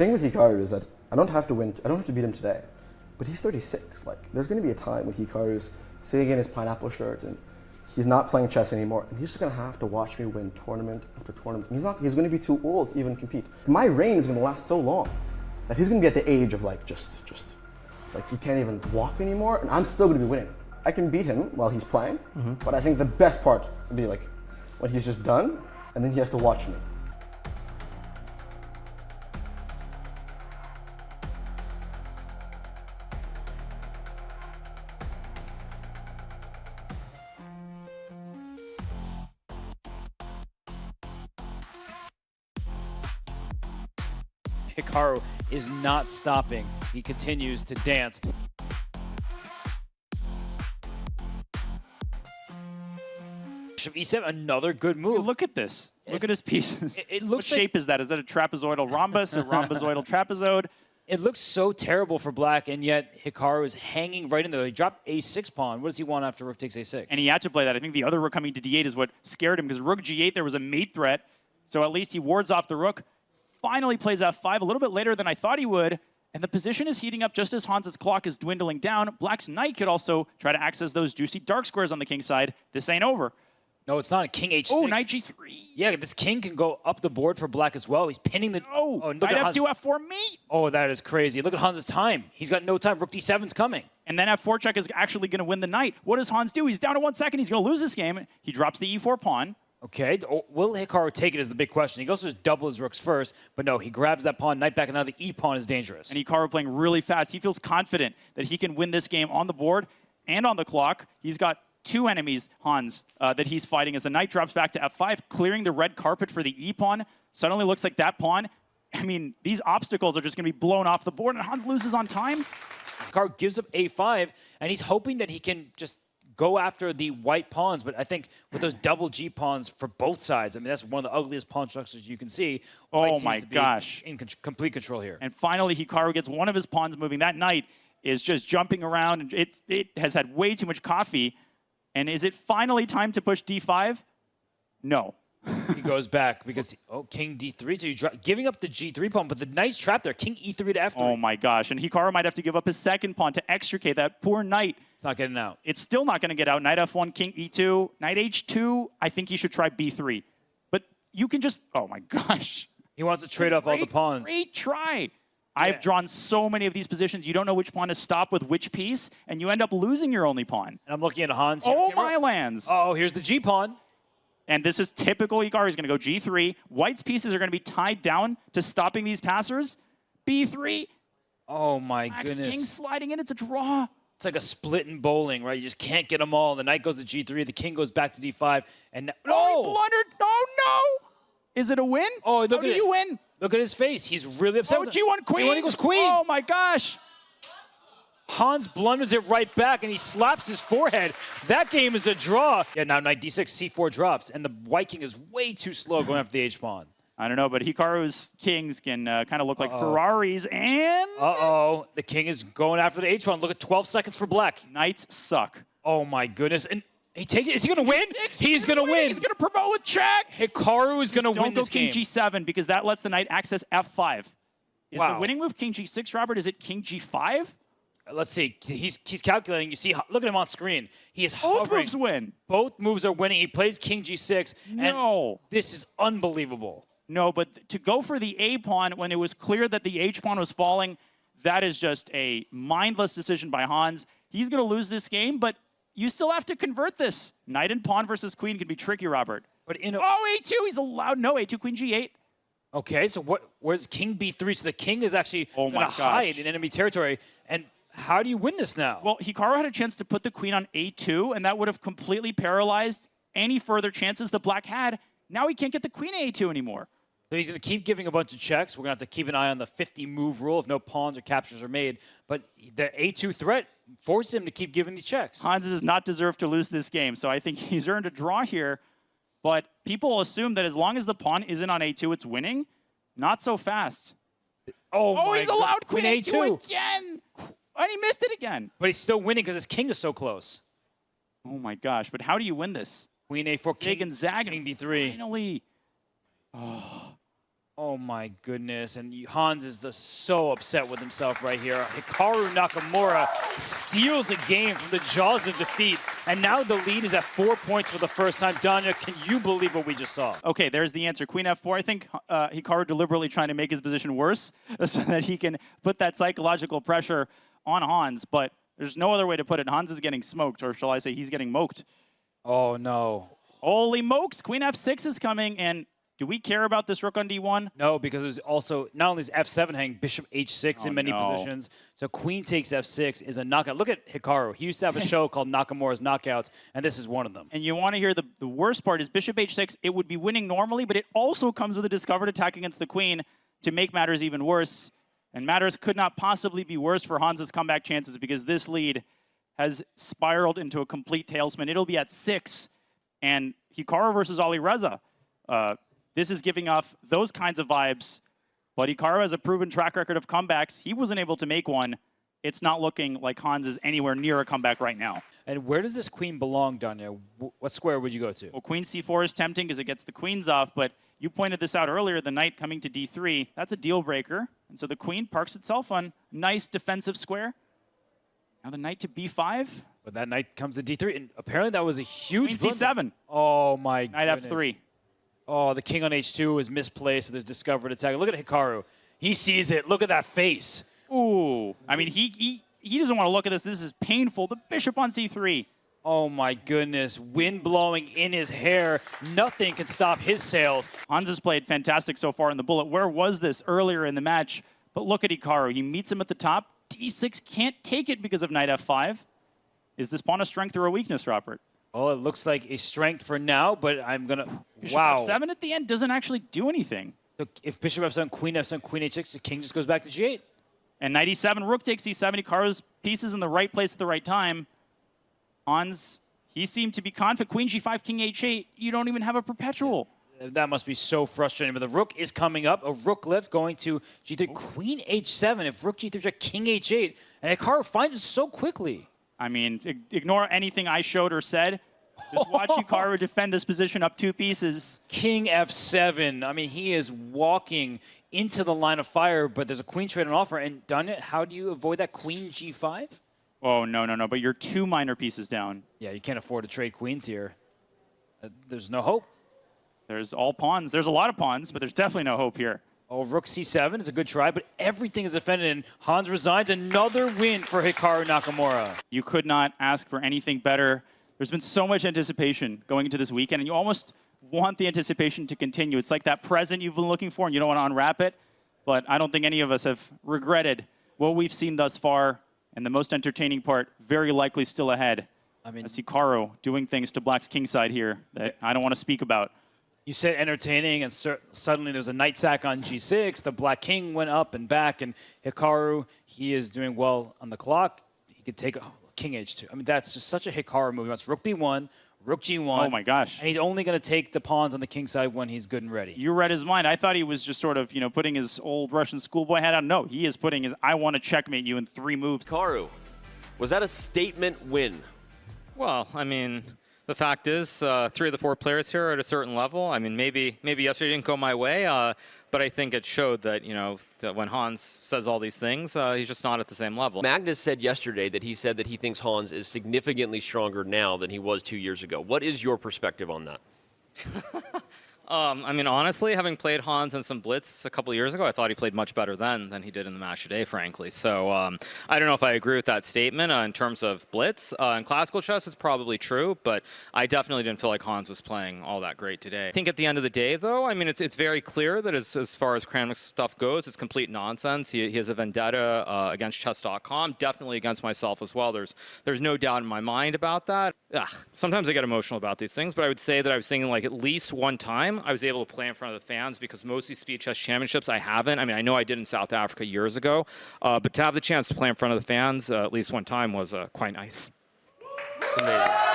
The thing with Hikaru is that I don't have to beat him today, but he's 36. Like, there's going to be a time when Hikaru's sitting in his pineapple shirt and he's not playing chess anymore, and he's just going to have to watch me win tournament after tournament. He's going to be too old to even compete. My reign is going to last so long that he's going to be at the age of like just like he can't even walk anymore, and I'm still going to be winning. I can beat him while he's playing, but I think the best part would be like when he's just done, and then he has to watch me. Hikaru is not stopping. He continues to dance. Bishop E7, another good move. Look at this. Look at his pieces. It What looks shape is that? Is that a trapezoidal rhombus, a rhombozoidal trapezoid? It looks so terrible for black, and yet Hikaru is hanging right in there. He dropped a6 pawn. What does he want after rook takes a6? And he had to play that. I think the other rook coming to d8 is what scared him, because rook g8, there was a mate threat. So at least he wards off the rook. Finally plays f5 a little bit later than I thought he would. And the position is heating up just as Hans's clock is dwindling down. Black's knight could also try to access those juicy dark squares on the king side. This ain't over. No, it's not. King h6. Oh, knight g3. Yeah, this king can go up the board for black as well. He's pinning the... Oh, look knight at f2, f4 mate. Oh, that is crazy. Look at Hans's time. He's got no time. Rook d7's coming. And then f4 check is actually going to win the knight. What does Hans do? He's down to 1 second. He's going to lose this game. He drops the e4 pawn. Okay, will Hikaru take it is the big question. He goes to just double his rooks first, but no, he grabs that pawn, knight back, and now the e-pawn is dangerous. And Hikaru playing really fast. He feels confident that he can win this game on the board and on the clock. He's got two enemies, Hans, that he's fighting as the knight drops back to f5, clearing the red carpet for the e-pawn. Suddenly looks like that pawn, I mean, these obstacles are just going to be blown off the board, and Hans loses on time. Hikaru gives up a5, and he's hoping that he can just go after the white pawns, but I think with those double G pawns for both sides, I mean, that's one of the ugliest pawn structures you can see. Oh my gosh. In complete control here. And finally, Hikaru gets one of his pawns moving. That knight is just jumping around. And it has had way too much coffee. And is it finally time to push d5? No. He goes back because, king d3, so you're giving up the g3 pawn, but the knight's trapped there. King e3 to f3. Oh my gosh, and Hikaru might have to give up his second pawn to extricate that poor knight. It's not getting out. It's still not going to get out. Knight f1, king e2, knight h2. I think he should try b3. But you can just, oh my gosh. He wants to trade off all the pawns. Great try. I've drawn so many of these positions. You don't know which pawn to stop with which piece, and you end up losing your only pawn. And I'm looking at Hans here. Oh my lands. Oh, here's the g pawn. And this is typical Hikaru. He's going to go g3. White's pieces are going to be tied down to stopping these passers. b3. Oh, my Black's goodness. king sliding in. It's a draw. It's like a split in bowling, right? You just can't get them all. The knight goes to g3. The king goes back to d5. And Oh, he blundered. Oh, no. Is it a win? Oh, look How at do you win? Look at his face. He's really upset. Oh, g1 queen. G1 equals queen. Oh, my gosh. Hans blunders it right back, and he slaps his forehead. That game is a draw. Yeah, now knight d6, c4 drops, and the white king is way too slow going after the h-pawn. I don't know, but Hikaru's kings can kind of look like Ferraris, and... Uh-oh, the king is going after the h-pawn. Look at 12 seconds for black. Knights suck. Oh, my goodness. And he takes it. Is he going to win? He's going to win. He's going to promote with check. Hikaru is going to win this game. Don't go king g7, because that lets the knight access f5. Is Wow. the winning move king g6, Robert? Is it king g5? Let's see. He's calculating. You see, look at him on screen. He is Both hovering. moves win. Both moves are winning. He plays king g6. No. And this is unbelievable. No, but to go for the A pawn when it was clear that the H pawn was falling, that is just a mindless decision by Hans. He's going to lose this game, but you still have to convert this. Knight and pawn versus queen can be tricky, Robert. But in oh, A2, he's allowed. No, A2, queen G8. Okay, so where's king b3? So the king is actually going to hide in enemy territory. And how do you win this now? Well, Hikaru had a chance to put the queen on A2, and that would have completely paralyzed any further chances the black had. Now he can't get the queen A2 anymore. So he's going to keep giving a bunch of checks. We're going to have to keep an eye on the 50-move rule if no pawns or captures are made. But the A2 threat forces him to keep giving these checks. Hans does not deserve to lose this game, so I think he's earned a draw here. But people assume that as long as the pawn isn't on A2, it's winning. Not so fast. Oh he's allowed queen A2 again! And he missed it again. But he's still winning because his king is so close. Oh my gosh, but how do you win this? Queen A4, Zig and Zag king D3. Finally. Oh my goodness, and Hans is just so upset with himself right here. Hikaru Nakamura steals a game from the jaws of defeat, and now the lead is at 4 points for the first time. Danya, can you believe what we just saw? Okay, there's the answer. Queen F4, I think Hikaru deliberately trying to make his position worse so that he can put that psychological pressure on Hans, but there's no other way to put it. Hans is getting smoked, or shall I say he's getting moked. Oh no. Holy mokes, Queen F6 is coming, and do we care about this rook on D1? No, because there's also, not only is F7 hanging, Bishop H6 in many positions. So Queen takes F6 is a knockout. Look at Hikaru. He used to have a show called Nakamura's Knockouts, and this is one of them. And you want to hear the worst part is Bishop H6, it would be winning normally, but it also comes with a discovered attack against the queen to make matters even worse. And matters could not possibly be worse for Hans's comeback chances because this lead has spiraled into a complete tailspin. It'll be at 6, and Hikaru versus Ali Reza. This is giving off those kinds of vibes, but Hikaru has a proven track record of comebacks. He wasn't able to make one. It's not looking like Hans is anywhere near a comeback right now. And where does this queen belong, Danya? What square would you go to? Well, queen c4 is tempting because it gets the queens off, but you pointed this out earlier, the knight coming to d3. That's a deal breaker. And so the queen parks itself on nice defensive square. Now the knight to b5. But that knight comes to d3, and apparently that was a huge Queen c7. Oh my Knight goodness. f3. Oh, the king on h2 is misplaced, so there's discovered attack. Look at Hikaru. He sees it. Look at that face. Ooh. I mean, he doesn't want to look at this. This is painful. The bishop on c3. Oh my goodness. Wind blowing in his hair. Nothing can stop his sails. Hans has played fantastic so far in the bullet. Where was this earlier in the match? But look at Hikaru. He meets him at the top. d6 can't take it because of knight f5. Is this pawn a strength or a weakness, Robert? Oh, it looks like a strength for now, but I'm going to... Bishop Wow. f7 at the end doesn't actually do anything. So if bishop f7, queen h6, the king just goes back to g8. And knight e7, rook takes e7. Hikaru's pieces in the right place at the right time. Hans, he seemed to be confident. Queen g5, king h8. You don't even have a perpetual. That must be so frustrating. But the rook is coming up. A rook lift going to g3. Queen h7. If rook g3, king h8. And Hikaru finds it so quickly. I mean, ignore anything I showed or said. Just watch Hikaru defend this position up 2 pieces. King f7. I mean, he is walking into the line of fire, but there's a queen trade on offer. And Danya, how do you avoid that queen g5? Oh, no. But you're 2 minor pieces down. Yeah, you can't afford to trade queens here. There's no hope. There's all pawns. There's a lot of pawns, but there's definitely no hope here. Oh, rook c7 is a good try, but everything is defended, and Hans resigns. Another win for Hikaru Nakamura. You could not ask for anything better. There's been so much anticipation going into this weekend, and you almost want the anticipation to continue. It's like that present you've been looking for, and you don't want to unwrap it. But I don't think any of us have regretted what we've seen thus far, and the most entertaining part very likely still ahead. I mean, Hikaru doing things to Black's kingside here that I don't want to speak about. You said entertaining, and suddenly there was a knight sack on g6. The black king went up and back, and Hikaru, he is doing well on the clock. He could take king h2. I mean, that's just such a Hikaru move. He wants rook b1, rook g1. Oh, my gosh. And he's only going to take the pawns on the king side when he's good and ready. You read his mind. I thought he was just sort of, putting his old Russian schoolboy hat on. No, he is putting his, I want to checkmate you in 3 moves. Hikaru, was that a statement win? Well, I mean, the fact is, 3 of the 4 players here are at a certain level. I mean, maybe yesterday didn't go my way, but I think it showed that, that when Hans says all these things, he's just not at the same level. Magnus said yesterday that he said that he thinks Hans is significantly stronger now than he was 2 years ago. What is your perspective on that? I mean, honestly, having played Hans in some Blitz a couple of years ago, I thought he played much better then than he did in the match today, frankly. So I don't know if I agree with that statement in terms of Blitz. In classical chess, it's probably true, but I definitely didn't feel like Hans was playing all that great today. I think at the end of the day, though, I mean, it's very clear that as far as Kramnik's stuff goes, it's complete nonsense. He has a vendetta against chess.com, definitely against myself as well. There's no doubt in my mind about that. Sometimes I get emotional about these things, but I would say that I was thinking like at least one time I was able to play in front of the fans, because most of these Speed Chess Championships I haven't. I mean, I know I did in South Africa years ago, but to have the chance to play in front of the fans at least one time was quite nice. Amazing.